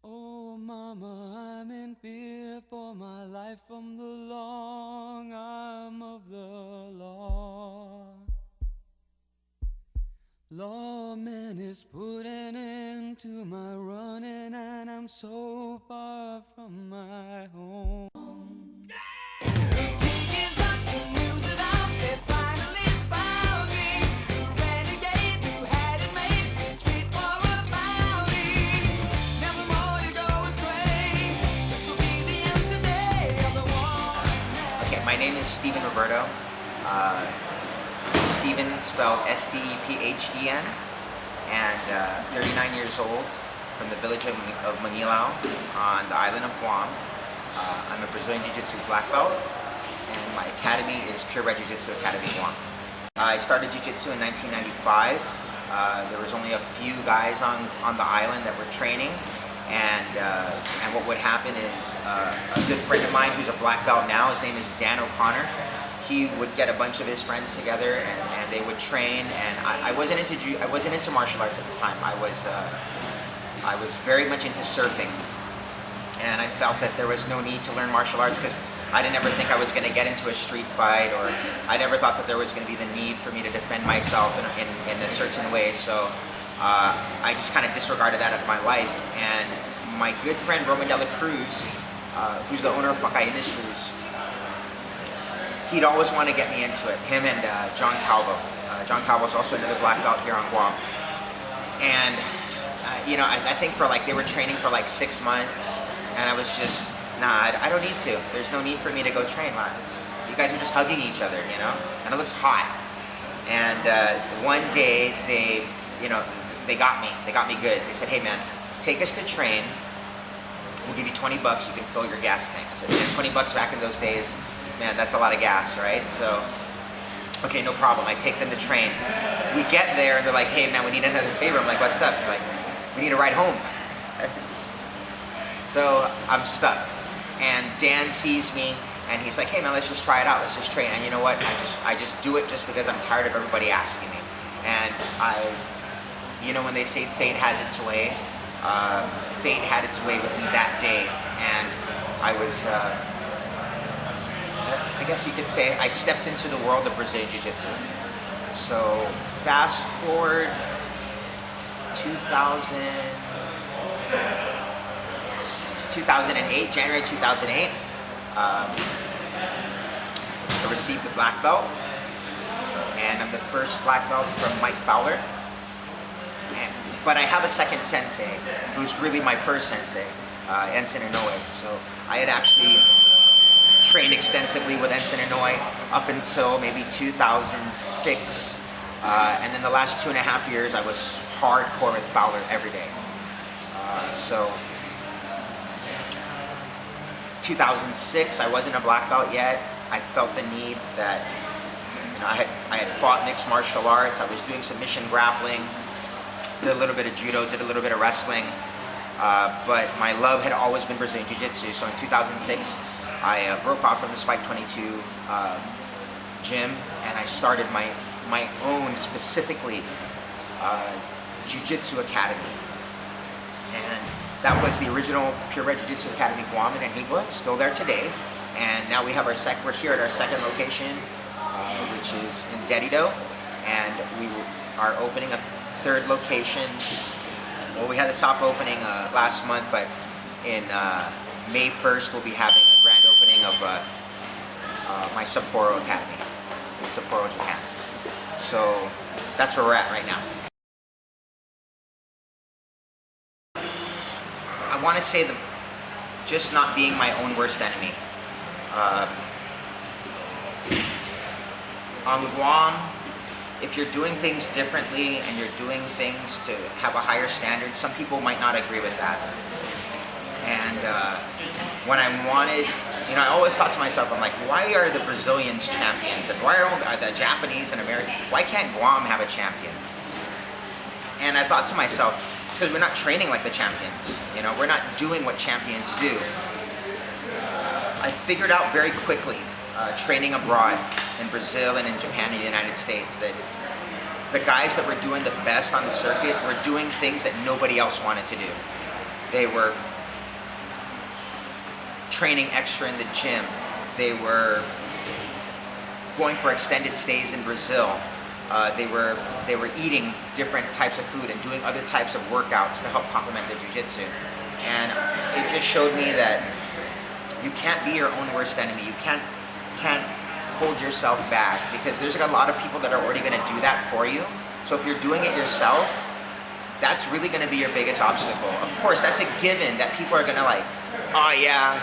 Oh, mama, I'm in fear for my life from the long arm of the law. Lawman is putting into my running, and I'm so far from my home. Okay, my name is Stephen Roberto. Stephen spelled S-T-E-P-H-E-N, and 39 years old, from the village of Manilao on the island of Guam. I'm a Brazilian Jiu Jitsu black belt, and my academy is Purebred Jiu Jitsu Academy Guam. I started Jiu Jitsu in 1995. There was only a few guys on the island that were training, and what would happen is a good friend of mine who's a black belt now, his name is Dan O'Connor, he would get a bunch of his friends together and they would train. And I wasn't into martial arts at the time. I was very much into surfing, and I felt that there was no need to learn martial arts because I didn't ever think I was going to get into a street fight, or I never thought that there was going to be the need for me to defend myself in a certain way. So I just kind of disregarded that out of my life. And my good friend Roman Cruz, who's the owner of Fukai Industries, he'd always want to get me into it. Him and John Calvo. John Calvo is also another black belt here on Guam. And I think they were training for like 6 months, and I was just, nah, I don't need to. There's no need for me to go train, man. You guys are just hugging each other, and it looks hot. And one day they got me. They got me good. They said, hey man, take us to train. We'll give you 20 bucks. You can fill your gas tank. I said, yeah, 20 bucks back in those days, man, that's a lot of gas, right? So, okay, no problem. I take them to train. We get there and they're like, hey man, we need another favor. I'm like, what's up? They're like, we need a ride home. So I'm stuck. And Dan sees me and he's like, hey man, let's just try it out. Let's just train. And you know what? I just do it just because I'm tired of everybody asking me. And when they say fate has its way, fate had its way with me that day. And I was, I guess you could say, I stepped into the world of Brazilian Jiu Jitsu. So fast forward 2008, January 2008, I received the black belt, and I'm the first black belt from Mike Fowler. But I have a second sensei, who's really my first sensei, Ensign Inoue. So I had actually trained extensively with Ensign Inoue up until maybe 2006. And then the last 2.5 years, I was hardcore with Fowler every day. So 2006, I wasn't a black belt yet. I felt the need that, I had fought mixed martial arts. I was doing submission grappling, did a little bit of judo, did a little bit of wrestling. But my love had always been Brazilian Jiu Jitsu. So in 2006, I broke off from the Spike 22 gym, and I started my own, specifically, Jiu Jitsu Academy. And that was the original Purebred Jiu Jitsu Academy Guam in Antigua, still there today. And now we have we're here at our second location, which is in Dedido, and we are opening a third location. Well, we had the soft opening last month, but in May 1st, we'll be having a grand opening of my Sapporo Academy in Sapporo, Japan. So that's where we're at right now. I want to say just not being my own worst enemy. On Guam, if you're doing things differently and you're doing things to have a higher standard, some people might not agree with that. And when I wanted, I always thought to myself, I'm like, why are the Brazilians champions? And why are the Japanese and Americans, why can't Guam have a champion? And I thought to myself, it's because we're not training like the champions. We're not doing what champions do. I figured out very quickly, training abroad in Brazil and in Japan and the United States, that the guys that were doing the best on the circuit were doing things that nobody else wanted to do. They were training extra in the gym. They were going for extended stays in Brazil. They were eating different types of food and doing other types of workouts to help complement their jiu-jitsu. And it just showed me that you can't be your own worst enemy. You can't hold yourself back, because there's like a lot of people that are already going to do that for you. So if you're doing it yourself, that's really going to be your biggest obstacle. Of course, that's a given that people are going to like, oh yeah,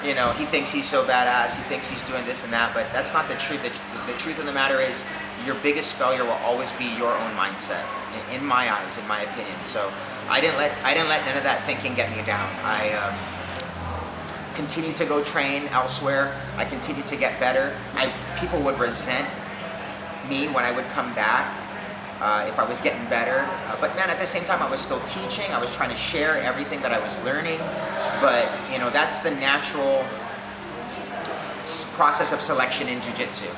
you know, he thinks he's so badass, he thinks he's doing this and that, but that's not the truth. The truth of the matter is, your biggest failure will always be your own mindset, in my eyes, in my opinion. So I didn't let none of that thinking get me down. I continued to go train elsewhere. I continued to get better. People would resent me when I would come back if I was getting better. But man, at the same time, I was still teaching. I was trying to share everything that I was learning. But you know, that's the natural process of selection in jiu-jitsu.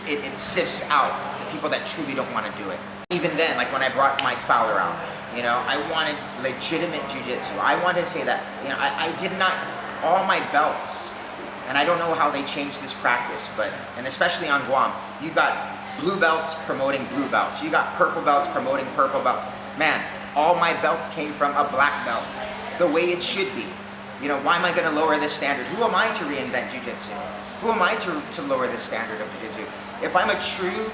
It sifts out the people that truly don't want to do it. Even then, like when I brought Mike Fowler out, you know, I wanted legitimate jiu-jitsu. I wanted to say that, you know, I did not, all my belts, and I don't know how they changed this practice, but, and especially on Guam, you got blue belts promoting blue belts. You got purple belts promoting purple belts. Man, all my belts came from a black belt, the way it should be. You know, why am I going to lower this standard? Who am I to reinvent jiu-jitsu? Who am I to lower the standard of jiu-jitsu? If I'm a true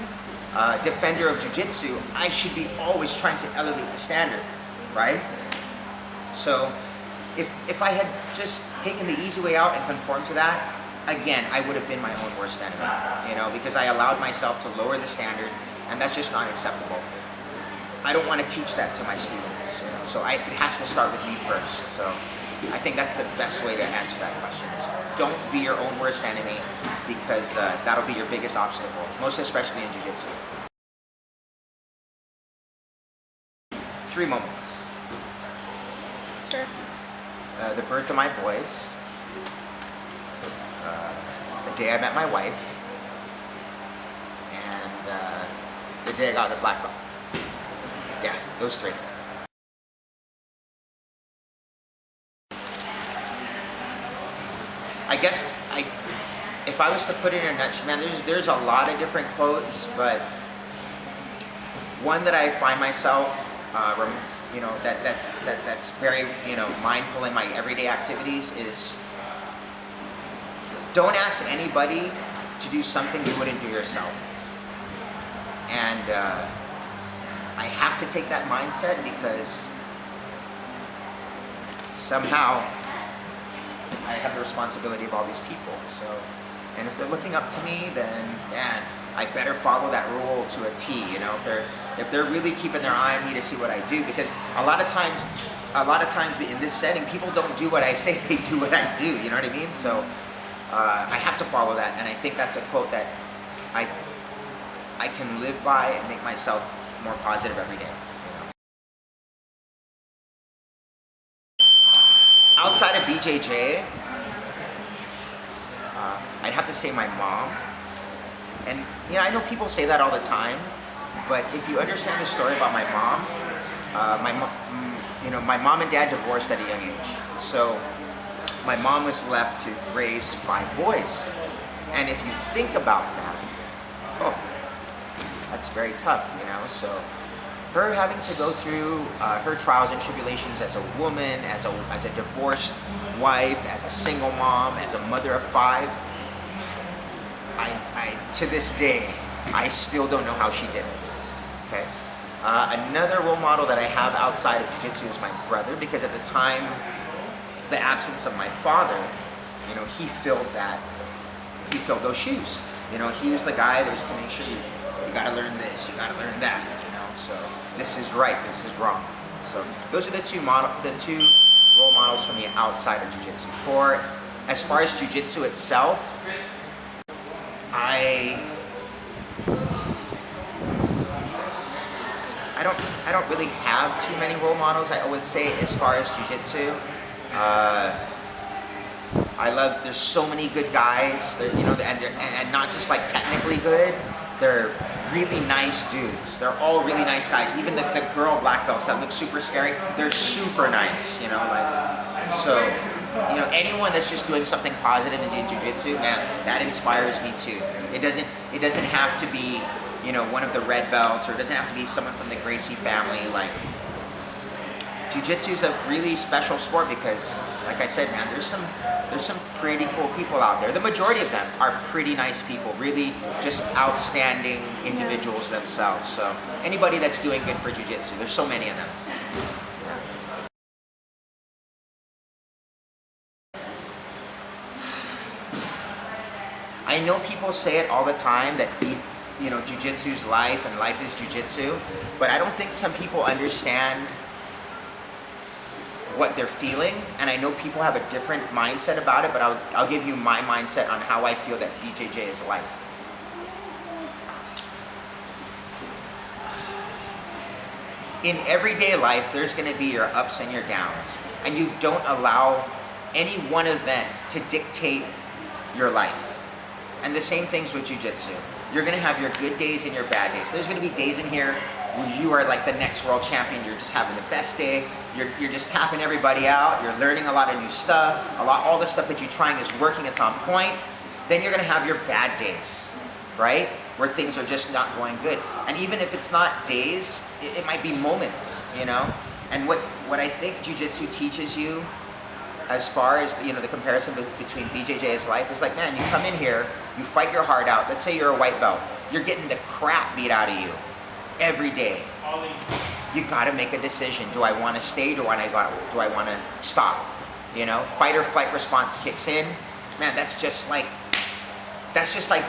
defender of jiu-jitsu, I should be always trying to elevate the standard, right? So if I had just taken the easy way out and conformed to that, again, I would have been my own worst enemy, you know, because I allowed myself to lower the standard, and that's just not acceptable. I don't want to teach that to my students, you know, so it has to start with me first. So I think that's the best way to answer that question, is don't be your own worst enemy, because that'll be your biggest obstacle, most especially in jiu-jitsu. 3 moments. Sure. The birth of my boys, the day I met my wife, and the day I got the black belt. Yeah, those 3. I guess if I was to put it in a nutshell, man, there's a lot of different quotes, but one that I find myself, you know, that's very, you know, mindful in my everyday activities is, don't ask anybody to do something you wouldn't do yourself. And I have to take that mindset, because somehow I have the responsibility of all these people. So, and if they're looking up to me, then man, I better follow that rule to a T. You know, if they're really keeping their eye on me to see what I do, because a lot of times in this setting, people don't do what I say, they do what I do. You know what I mean? So I have to follow that, and I think that's a quote that I can live by and make myself more positive every day. Outside of BJJ, I'd have to say my mom. And you know, I know people say that all the time, but if you understand the story about my mom, you know, my mom and dad divorced at a young age. So my mom was left to raise 5 boys. And if you think about that, oh, that's very tough, you know. So her having to go through her trials and tribulations as a woman, as a divorced wife, as a single mom, as a mother of 5, I to this day, I still don't know how she did it. Okay. Another role model that I have outside of jiu-jitsu is my brother, because at the time, the absence of my father, you know, he filled those shoes. You know, he was the guy that was to make sure you gotta learn this, you gotta learn that, you know, so this is right, this is wrong. So those are the two role models for me outside of jiu-jitsu. As far as jiu-jitsu itself, I don't really have too many role models. I would say, as far as jiu-jitsu, there's so many good guys, you know, and not just like technically good, they're really nice dudes. They're all really nice guys. Even the girl black belts that look super scary, they're super nice, you know, like So, anyone that's just doing something positive in jiu-jitsu, man, that inspires me too. It doesn't have to be, one of the red belts, or it doesn't have to be someone from the Gracie family. Like, jiu-jitsu is a really special sport because, like I said, man, there's some pretty cool people out there. The majority of them are pretty nice people, really just outstanding individuals themselves. So anybody that's doing good for jiu-jitsu, there's so many of them. I know people say it all the time that jiu-jitsu's life and life is jiu-jitsu, but I don't think some people understand what they're feeling, and I know people have a different mindset about it, but I'll give you my mindset on how I feel that BJJ is life. In everyday life, there's going to be your ups and your downs, and you don't allow any one event to dictate your life. And the same things with jiu-jitsu. You're going to have your good days and your bad days. There's going to be days in here where you are like the next world champion. You're just having the best day. You're just tapping everybody out. You're learning a lot of new stuff. All the stuff that you're trying is working. It's on point. Then you're going to have your bad days, right? Where things are just not going good. And even if it's not days, it might be moments, And what I think jiu-jitsu teaches you, as far as the comparison between BJJ's life, is like, man, you come in here, you fight your heart out. Let's say you're a white belt. You're getting the crap beat out of you every day. You got to make a decision. Do I want to stay? Do I want to stop? Fight or flight response kicks in. Man, that's just like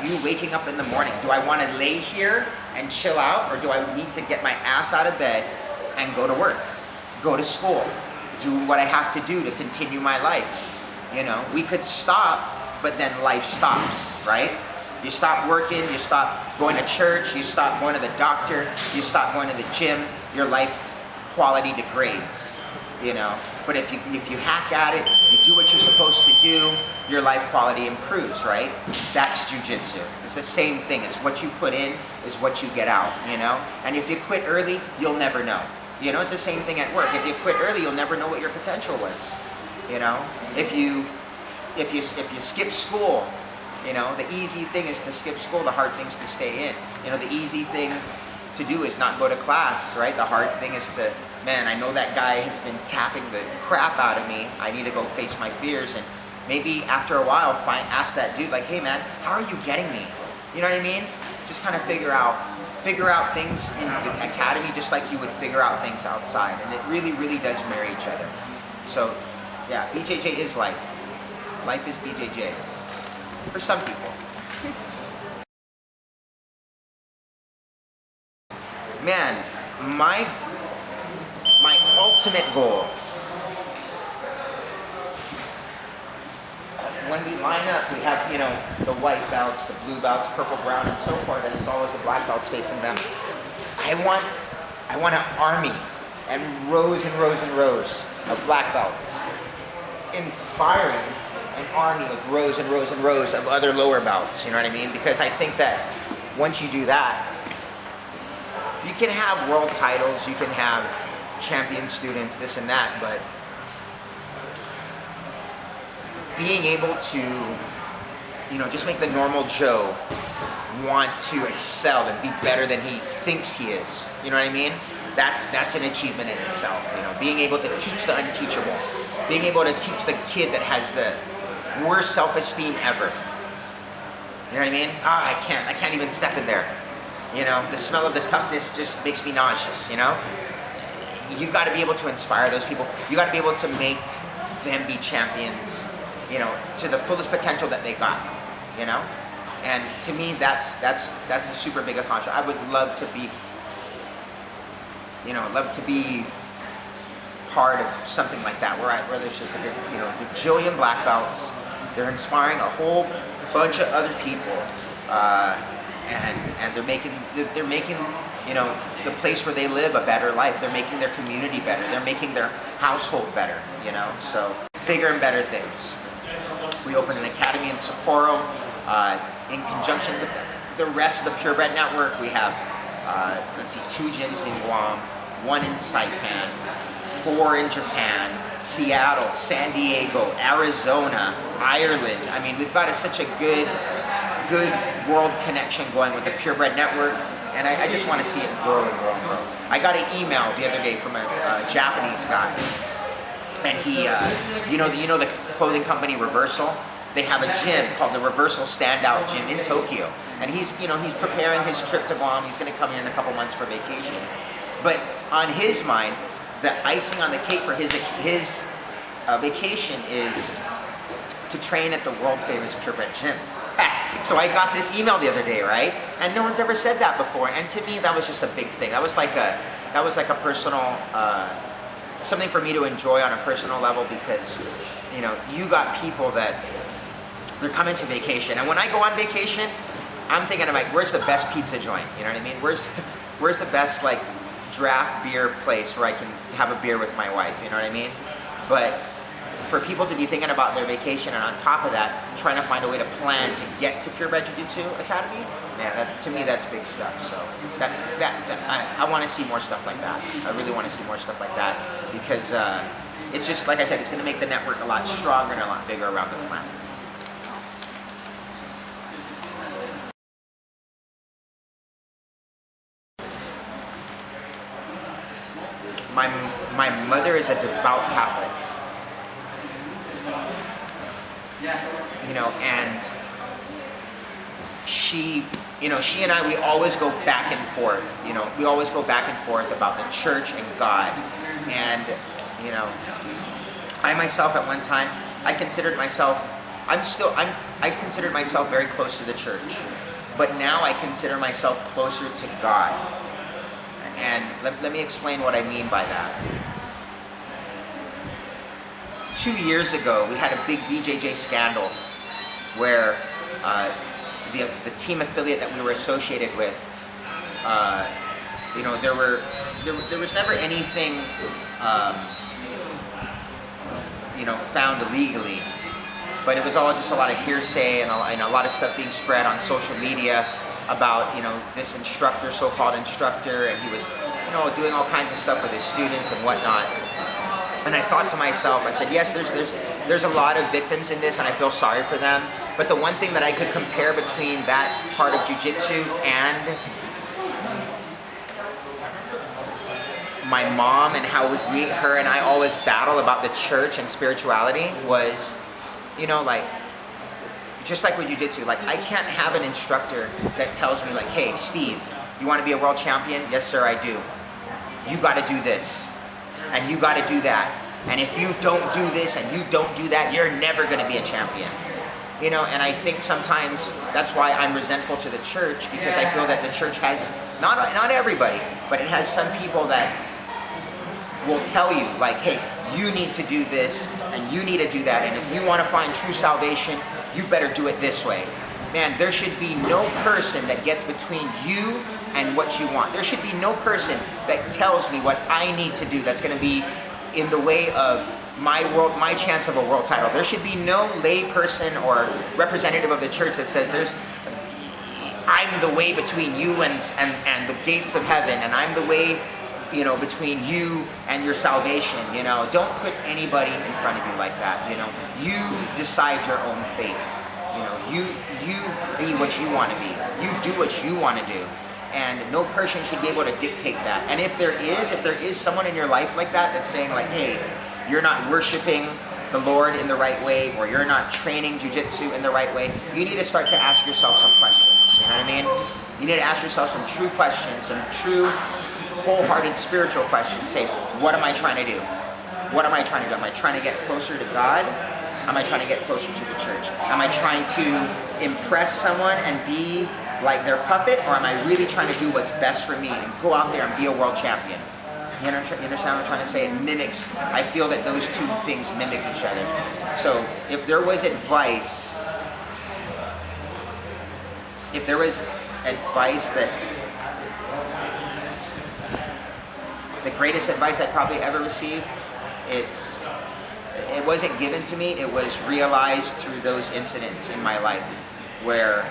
you waking up in the morning. Do I want to lay here and chill out, or do I need to get my ass out of bed and go to work, go to school, do what I have to do to continue my life? We could stop, but then life stops, right? You stop working, you stop going to church, you stop going to the doctor, you stop going to the gym, your life quality degrades, But if you hack at it, you do what you're supposed to do, your life quality improves, right? That's jiu-jitsu. It's the same thing. It's what you put in is what you get out, And if you quit early, you'll never know. It's the same thing at work. If you quit early, you'll never know what your potential was. If you skip school, the easy thing is to skip school. The hard thing is to stay in. The easy thing to do is not go to class, right? The hard thing is to, man, I know that guy has been tapping the crap out of me. I need to go face my fears, and maybe after a while, ask that dude, like, hey man, how are you getting me? You know what I mean? Just kind of figure out things in the academy just like you would figure out things outside, and it really, really does marry each other. So, yeah, BJJ is life. Life is BJJ. For some people. Man, my ultimate goal, when we line up, we have, the white belts, the blue belts, purple, brown, and so forth, and it's always the black belts facing them. I want an army and rows and rows and rows of black belts, inspiring an army of rows and rows and rows of other lower belts, you know what I mean? Because I think that once you do that, you can have world titles, you can have champion students, this and that, but being able to, just make the normal Joe want to excel and be better than he thinks he is, you know what I mean? That's an achievement in itself, being able to teach the unteachable, being able to teach the kid that has the worst self-esteem ever. You know what I mean? I can't even step in there. The smell of the toughness just makes me nauseous, You got to be able to inspire those people. You got to be able to make them be champions, to the fullest potential that they got, And to me, that's a super big accomplishment. I would love to be, part of something like that, where there's just the bajillion black belts. They're inspiring a whole bunch of other people, and they're making the place where they live a better life. They're making their community better. They're making their household better. So bigger and better things. We opened an academy in Sapporo in conjunction with the rest of the Purebred network. We have 2 gyms in Guam. 1 in Saipan, 4 in Japan, Seattle, San Diego, Arizona, Ireland. I mean, we've got such a good world connection going with the Purebred Network, and I just want to see it grow and grow and grow. I got an email the other day from a Japanese guy, and he, you know the clothing company Reversal? They have a gym called the Reversal Standout Gym in Tokyo, and he's preparing his trip to Guam. He's going to come here in a couple months for vacation, but on his mind, the icing on the cake for his vacation is to train at the world famous Purebred gym. So I got this email the other day, right? And no one's ever said that before. And to me, that was just a big thing. That was like a personal, something for me to enjoy on a personal level, because, you know, you got people that they're coming to vacation. And when I go on vacation, I'm thinking, I'm like, where's the best pizza joint? You know what I mean? Where's the best like draft beer place where I can have a beer with my wife? You know what I mean? But for people to be thinking about their vacation, and on top of that, trying to find a way to plan to get to Purebred Jiu Jitsu Academy, man, to me that's big stuff. So I want to see more stuff like that. I really want to see more stuff like that, because it's just, like I said, it's going to make the network a lot stronger and a lot bigger around the planet. My mother is a devout Catholic. You know, and she and I, we always go back and forth. You know, we always go back and forth about the church and God. And, you know, I myself at one time, I considered myself very close to the church. But now I consider myself closer to God. And let me explain what I mean by that. 2 years ago, we had a big BJJ scandal where the team affiliate that we were associated with, you know, there was never anything, you know, found illegally, but it was all just a lot of hearsay and a lot of stuff being spread on social media about, you know, this instructor, so-called instructor, and he was, you know, doing all kinds of stuff with his students and whatnot. And I thought to myself, I said, yes, there's a lot of victims in this, and I feel sorry for them. But the one thing that I could compare between that part of jiu-jitsu and my mom, and how her and I always battle about the church and spirituality, was, you know, like, just like with jiu-jitsu, like, I can't have an instructor that tells me, like, hey, Steve, you want to be a world champion? Yes, sir, I do. You got to do this. And you got to do that. And if you don't do this and you don't do that, you're never going to be a champion. You know, and I think sometimes that's why I'm resentful to the church, because I feel that the church has, not everybody, but it has some people that will tell you, like, hey, you need to do this and you need to do that. And if you want to find true salvation, you better do it this way. Man, there should be no person that gets between you and what you want. There should be no person that tells me what I need to do that's going to be in the way of my chance of a world title. There should be no lay person or representative of the church that says I'm the way between you and the gates of heaven, and I'm the way, you know, between you and your salvation. You know, don't put anybody in front of you like that. You know, you decide your own fate. You know, you be what you want to be. You do what you want to do. And no person should be able to dictate that. And if there is someone in your life like that that's saying, like, hey, you're not worshiping the Lord in the right way, or you're not training jiu-jitsu in the right way, you need to start to ask yourself some questions. You know what I mean? You need to ask yourself some true questions, some true wholehearted spiritual questions. Say, what am I trying to do? What am I trying to do? Am I trying to get closer to God? Am I trying to get closer to the church? Am I trying to impress someone and be like their puppet, or am I really trying to do what's best for me and go out there and be a world champion? You understand what I'm trying to say? It mimics, I feel that those two things mimic each other. So if there was advice that, the greatest advice I probably ever received, it wasn't given to me, it was realized through those incidents in my life where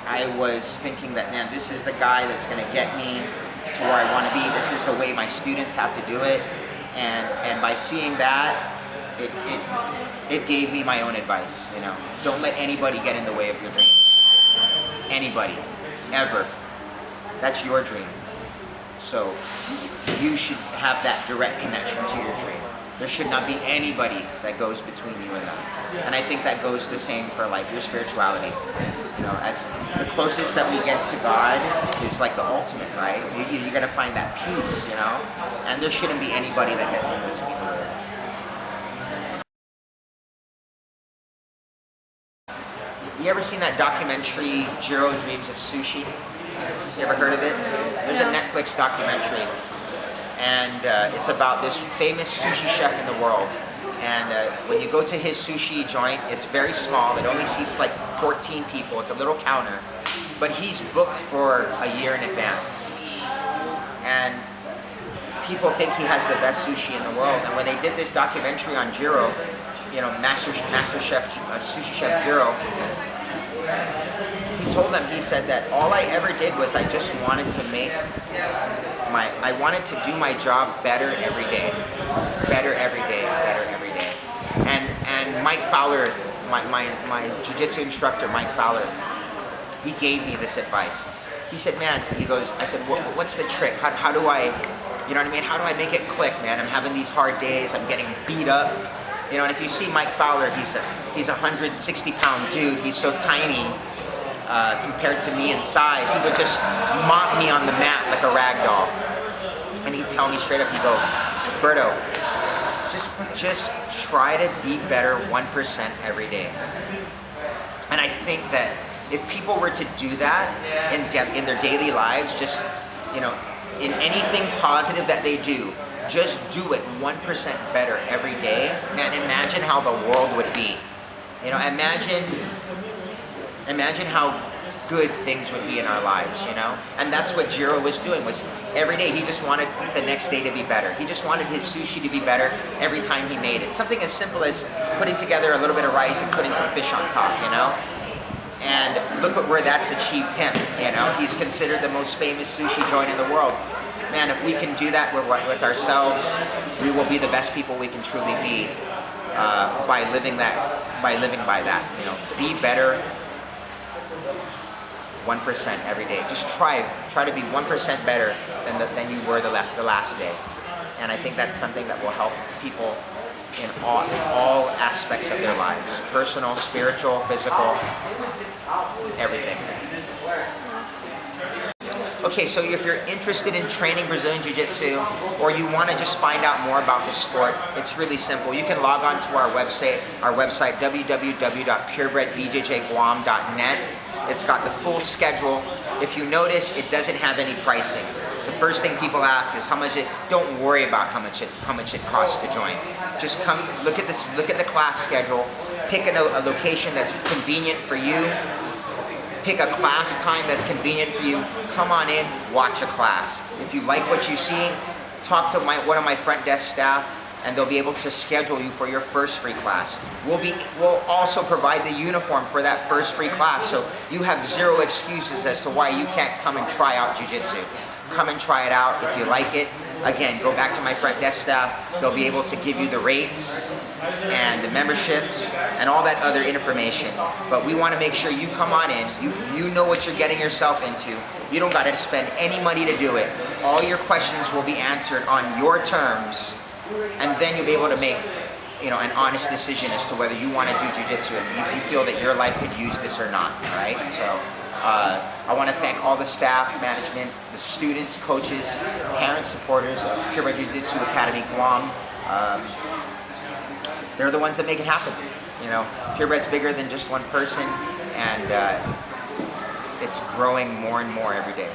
I was thinking that, man, this is the guy that's going to get me to where I want to be. This is the way my students have to do it. And by seeing that, it gave me my own advice, you know. Don't let anybody get in the way of your dreams. Anybody, ever. That's your dream. So you should have that direct connection to your dream. There should not be anybody that goes between you and them. And I think that goes the same for like your spirituality. You know, as the closest that we get to God is like the ultimate, right? You're gonna find that peace, you know? And there shouldn't be anybody that gets in between you. You ever seen that documentary, Jiro Dreams of Sushi? You ever heard of it? There's a Netflix documentary. And it's about this famous sushi chef in the world. And when you go to his sushi joint, it's very small. It only seats like 14 people. It's a little counter. But he's booked for a year in advance. And people think he has the best sushi in the world. And when they did this documentary on Jiro, you know, master chef, sushi chef Jiro, he told them, he said that all I ever did was I just wanted to I wanted to do my job better every day. Better every day, better every day. And Mike Fowler, my jiu-jitsu instructor, Mike Fowler, he gave me this advice. He said, man, he goes, I said, what's the trick? How do I, you know what I mean? How do I make it click, man? I'm having these hard days, I'm getting beat up. You know, and if you see Mike Fowler, he's a 160-pound dude. He's so tiny compared to me in size. He would just mop me on the mat like a rag doll. And he'd tell me straight up, he'd go, Roberto, just try to be better 1% every day. And I think that if people were to do that in their daily lives, just, you know, in anything positive that they do, just do it 1% better every day. Man, imagine how the world would be. You know, imagine how good things would be in our lives, you know? And that's what Jiro was doing, was every day he just wanted the next day to be better. He just wanted his sushi to be better every time he made it. Something as simple as putting together a little bit of rice and putting some fish on top, you know? And look at where that's achieved him, you know? He's considered the most famous sushi joint in the world. Man, if we can do that with ourselves, we will be the best people we can truly be by living by that. You know, be better 1% every day. Just try to be 1% better than you were the last day. And I think that's something that will help people in all aspects of their lives: personal, spiritual, physical, everything. Okay, so if you're interested in training Brazilian Jiu-Jitsu, or you want to just find out more about the sport, it's really simple. You can log on to our website www.purebredbjjguam.net. It's got the full schedule. If you notice, it doesn't have any pricing. So the first thing people ask is how much it. Don't worry about how much it costs to join. Just come look at this. Look at the class schedule. Pick a location that's convenient for you. Pick a class time that's convenient for you. Come on in, watch a class. If you like what you see, talk to one of my front desk staff, and they'll be able to schedule you for your first free class. We'll also provide the uniform for that first free class, so you have zero excuses as to why you can't come and try out jiu-jitsu. Come and try it out. If you like it, again, go back to my front desk staff. They'll be able to give you the rates and the memberships and all that other information. But we want to make sure you come on in. You know what you're getting yourself into. You don't got to spend any money to do it. All your questions will be answered on your terms, and then you'll be able to make, you know, an honest decision as to whether you want to do jiu-jitsu and if you feel that your life could use this or not. All right? So I want to thank all the staff, management, the students, coaches, parents, supporters of Purebred Jiu-Jitsu Academy Guam. They're the ones that make it happen. You know, Purebred's bigger than just one person, and it's growing more and more every day.